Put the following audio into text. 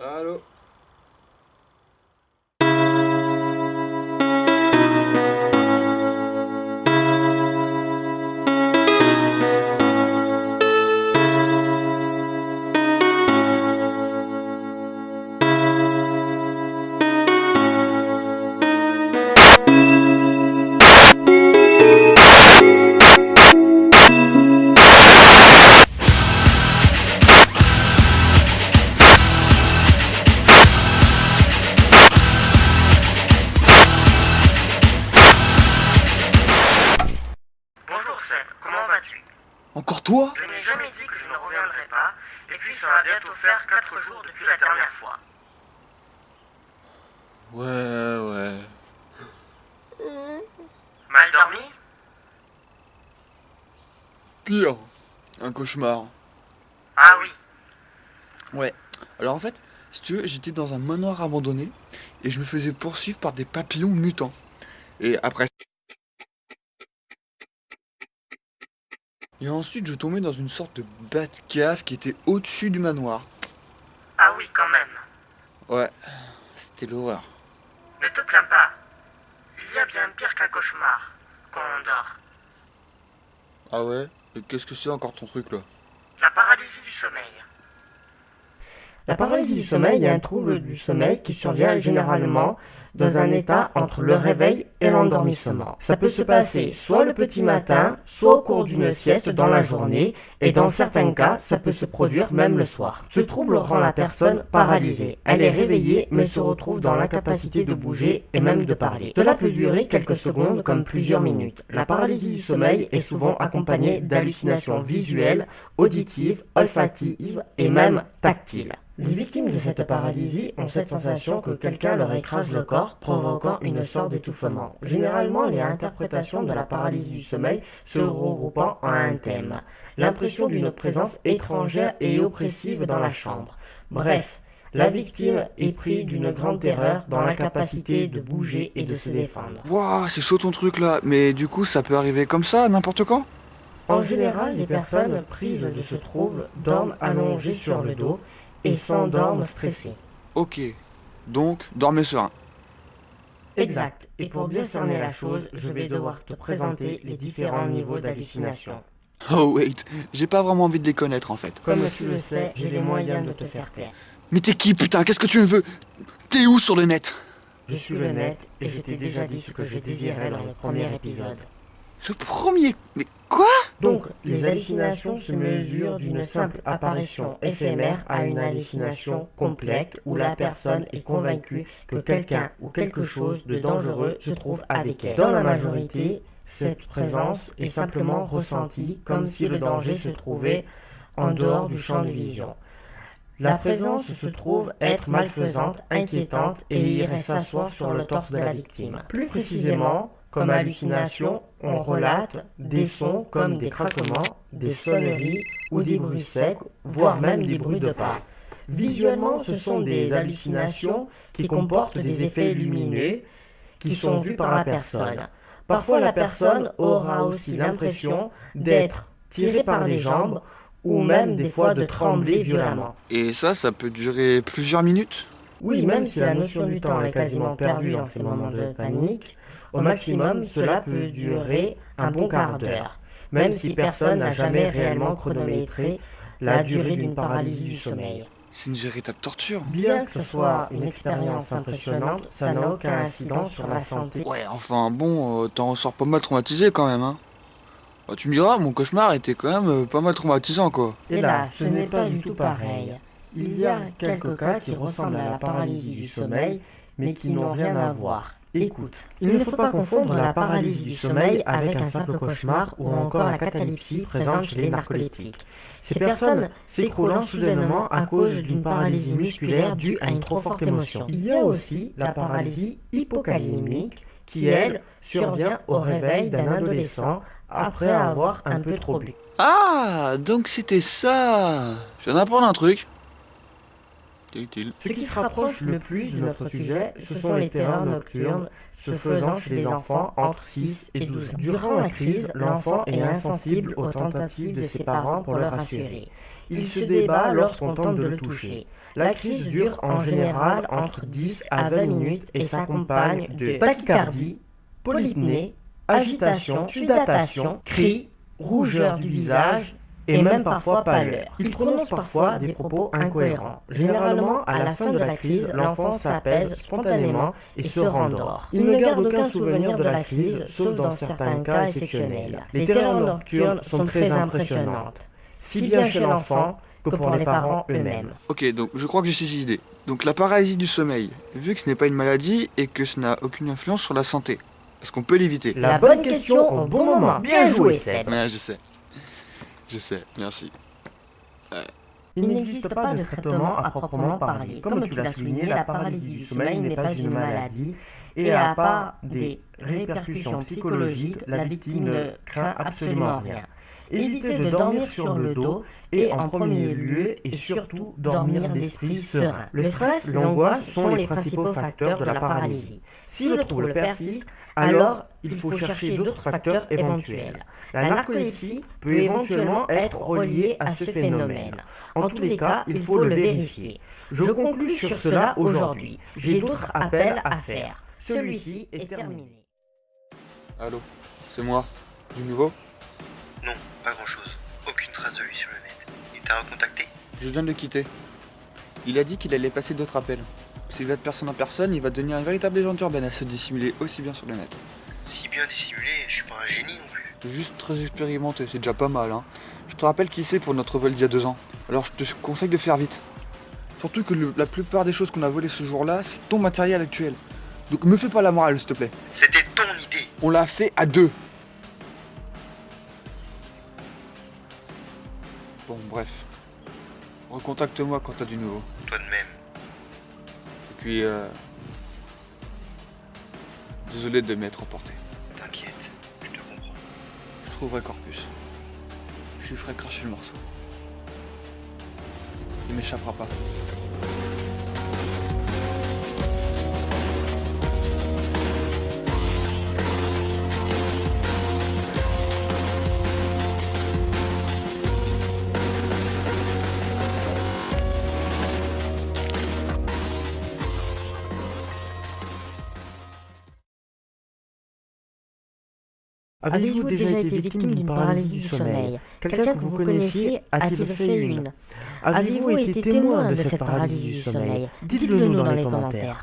Allô? Bonjour Seb, comment vas-tu? Encore toi? Je n'ai jamais dit que je ne reviendrai pas, et puis ça va bientôt faire 4 jours depuis la dernière fois. Ouais. Mal dormi? Pire. Un cauchemar. Ah oui. Ouais. Alors en fait, si tu veux, j'étais dans un manoir abandonné et je me faisais poursuivre par des papillons mutants. Et après... Et ensuite, je tombais dans une sorte de Batcave qui était au-dessus du manoir. Ah oui, quand même. Ouais, c'était l'horreur. Ne te plains pas. Il y a bien pire qu'un cauchemar quand on dort. Ah ouais? Et qu'est-ce que c'est encore ton truc là? La paralysie du sommeil. La paralysie du sommeil est un trouble du sommeil qui survient généralement dans un état entre le réveil et l'endormissement. Ça peut se passer soit le petit matin, soit au cours d'une sieste dans la journée, et dans certains cas, ça peut se produire même le soir. Ce trouble rend la personne paralysée. Elle est réveillée mais se retrouve dans l'incapacité de bouger et même de parler. Cela peut durer quelques secondes comme plusieurs minutes. La paralysie du sommeil est souvent accompagnée d'hallucinations visuelles, auditives, olfatives et même tactiles. Les victimes de cette paralysie ont cette sensation que quelqu'un leur écrase le corps, provoquant une sorte d'étouffement. Généralement, les interprétations de la paralysie du sommeil se regroupant en un thème. L'impression d'une présence étrangère et oppressive dans la chambre. Bref, la victime est prise d'une grande terreur dans l'incapacité de bouger et de se défendre. Wouah, c'est chaud ton truc là, mais du coup, ça peut arriver comme ça, n'importe quand? En général, les personnes prises de ce trouble dorment allongées sur le dos et s'endorment stressées. Ok, donc, dormez serein. Exact. Et pour bien cerner la chose, je vais devoir te présenter les différents niveaux d'hallucination. Oh wait, j'ai pas vraiment envie de les connaître en fait. Comme tu le sais, j'ai les moyens de te faire taire. Mais t'es qui putain? Qu'est-ce que tu me veux? T'es où sur le net? Je suis le net et je t'ai déjà dit ce que je désirais dans le premier épisode. Le premier... Mais quoi? Donc, les hallucinations se mesurent d'une simple apparition éphémère à une hallucination complète où la personne est convaincue que quelqu'un ou quelque chose de dangereux se trouve avec elle. Dans la majorité, cette présence est simplement ressentie comme si le danger se trouvait en dehors du champ de vision. La présence se trouve être malfaisante, inquiétante et irait s'asseoir sur le torse de la victime. Plus précisément, comme hallucination, on relate des sons comme des craquements, des sonneries ou des bruits secs, voire même des bruits de pas. Visuellement, ce sont des hallucinations qui comportent des effets lumineux qui sont vus par la personne. Parfois, la personne aura aussi l'impression d'être tirée par les jambes ou même des fois de trembler violemment. Et ça peut durer plusieurs minutes? Oui, même si la notion du temps est quasiment perdue dans ces moments de panique, au maximum, cela peut durer un bon quart d'heure, même si personne n'a jamais réellement chronométré la durée d'une paralysie du sommeil. C'est une véritable torture. Bien que ce soit une expérience impressionnante, ça n'a aucun incident sur la santé. Ouais, enfin bon, t'en ressors pas mal traumatisé quand même, hein. Bah, tu me diras, mon cauchemar était quand même pas mal traumatisant, quoi. Et là, ce n'est pas du tout pareil. Il y a quelques cas qui ressemblent à la paralysie du sommeil, mais qui n'ont rien à voir. Écoute, il ne faut pas confondre la paralysie du sommeil avec un simple cauchemar ou encore la catalepsie présente chez les narcoleptiques. Ces personnes s'écroulant soudainement à cause d'une paralysie musculaire due à une trop forte émotion. Il y a aussi la paralysie hypocalémique qui, elle, survient au réveil d'un adolescent après avoir un peu trop bu. Ah, donc c'était ça. Je viens d'apprendre un truc. C'est utile. Ce qui se rapproche le plus de notre sujet, ce sont les terreurs nocturnes se faisant chez les enfants entre 6 et 12 ans. Durant la crise, l'enfant est insensible aux tentatives de ses parents pour le rassurer. Il se débat lorsqu'on tente de le toucher. La crise dure en général entre 10 à 20 minutes et s'accompagne de tachycardie, polypnée, agitation, sudation, cris, rougeur du visage et même parfois pâleur. Il prononce parfois des propos incohérents. Généralement, à la fin de la crise, l'enfant s'apaise spontanément et se rendort. Il ne garde aucun souvenir de la crise, sauf dans certains cas exceptionnels. Les terreurs nocturnes sont très impressionnantes, si bien chez l'enfant que pour les parents eux-mêmes. Ok, donc je crois que j'ai saisi l'idée. Donc la paralysie du sommeil, vu que ce n'est pas une maladie et que ça n'a aucune influence sur la santé, est-ce qu'on peut l'éviter? La bonne question au bon moment. Bien joué, Seb. Ouais, je sais. Je sais, merci. Il n'existe pas de traitement à proprement parler. Comme tu l'as souligné, la paralysie du sommeil n'est pas une maladie et à part des répercussions psychologiques, la victime ne craint absolument rien. Évitez de dormir sur le dos et en premier lieu et surtout dormir l'esprit serein. Le stress, l'angoisse sont les principaux facteurs de la paralysie. Si le trouble persiste, alors il faut chercher d'autres facteurs éventuels. La narcolepsie peut éventuellement être reliée à ce phénomène. En tous les cas, il faut le vérifier. Je conclus sur cela aujourd'hui. J'ai d'autres appels à faire. Celui-ci est terminé. Allô, c'est moi. Du nouveau? Non, pas grand-chose. Aucune trace de lui sur le net. Il t'a recontacté? Je viens de le quitter. Il a dit qu'il allait passer d'autres appels. S'il va de personne en personne, il va devenir une véritable légende urbaine à se dissimuler aussi bien sur le net. Si bien dissimulé, je suis pas un génie non plus. Juste très expérimenté, c'est déjà pas mal, hein. Je te rappelle qui c'est pour notre vol d'il y a 2 ans. Alors je te conseille de faire vite. Surtout que la plupart des choses qu'on a volées ce jour-là, c'est ton matériel actuel. Donc me fais pas la morale, s'il te plaît. C'était ton idée. On l'a fait à 2. Bon, bref. Recontacte-moi quand t'as du nouveau. Toi de même. Et puis, désolé de m'être emporté. T'inquiète, je te comprends. Je trouverai Corpus. Je lui ferai cracher le morceau. Il m'échappera pas. Avez-vous déjà été victime d'une paralysie du sommeil? Quelqu'un que vous connaissiez a-t-il fait une? Avez-vous été témoin de cette paralysie du sommeil? Dites-le nous dans les commentaires.